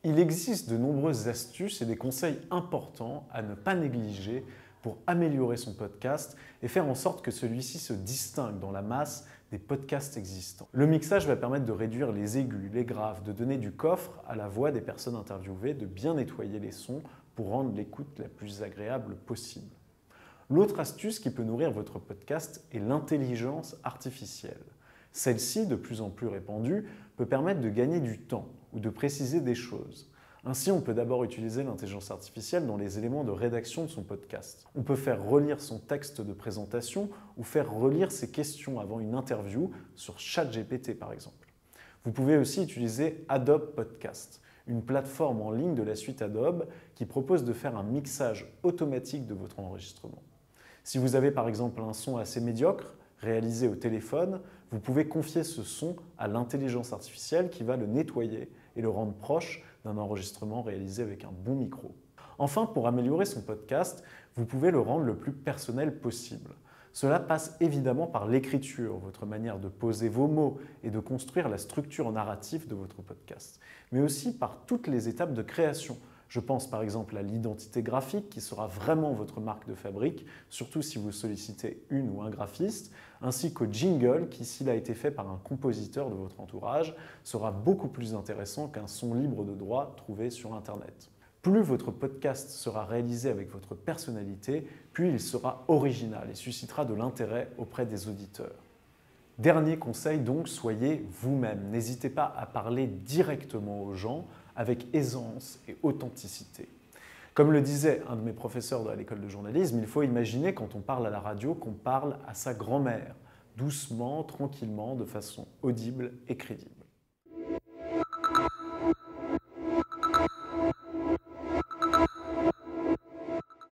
Il existe de nombreuses astuces et des conseils importants à ne pas négliger pour améliorer son podcast et faire en sorte que celui-ci se distingue dans la masse des podcasts existants. Le mixage va permettre de réduire les aigus, les graves, de donner du coffre à la voix des personnes interviewées, de bien nettoyer les sons pour rendre l'écoute la plus agréable possible. L'autre astuce qui peut nourrir votre podcast est l'intelligence artificielle. Celle-ci, de plus en plus répandue, peut permettre de gagner du temps ou de préciser des choses. Ainsi, on peut d'abord utiliser l'intelligence artificielle dans les éléments de rédaction de son podcast. On peut faire relire son texte de présentation ou faire relire ses questions avant une interview sur ChatGPT par exemple. Vous pouvez aussi utiliser Adobe Podcast, une plateforme en ligne de la suite Adobe qui propose de faire un mixage automatique de votre enregistrement. Si vous avez par exemple un son assez médiocre, réalisé au téléphone, vous pouvez confier ce son à l'intelligence artificielle qui va le nettoyer et le rendre proche d'un enregistrement réalisé avec un bon micro. Enfin, pour améliorer son podcast, vous pouvez le rendre le plus personnel possible. Cela passe évidemment par l'écriture, votre manière de poser vos mots et de construire la structure narrative de votre podcast, mais aussi par toutes les étapes de création. Je pense par exemple à l'identité graphique qui sera vraiment votre marque de fabrique, surtout si vous sollicitez une ou un graphiste, ainsi qu'au jingle qui, s'il a été fait par un compositeur de votre entourage, sera beaucoup plus intéressant qu'un son libre de droit trouvé sur Internet. Plus votre podcast sera réalisé avec votre personnalité, plus il sera original et suscitera de l'intérêt auprès des auditeurs. Dernier conseil donc, soyez vous-même. N'hésitez pas à parler directement aux gens avec aisance et authenticité. Comme le disait un de mes professeurs à l'école de journalisme, il faut imaginer quand on parle à la radio qu'on parle à sa grand-mère, doucement, tranquillement, de façon audible et crédible.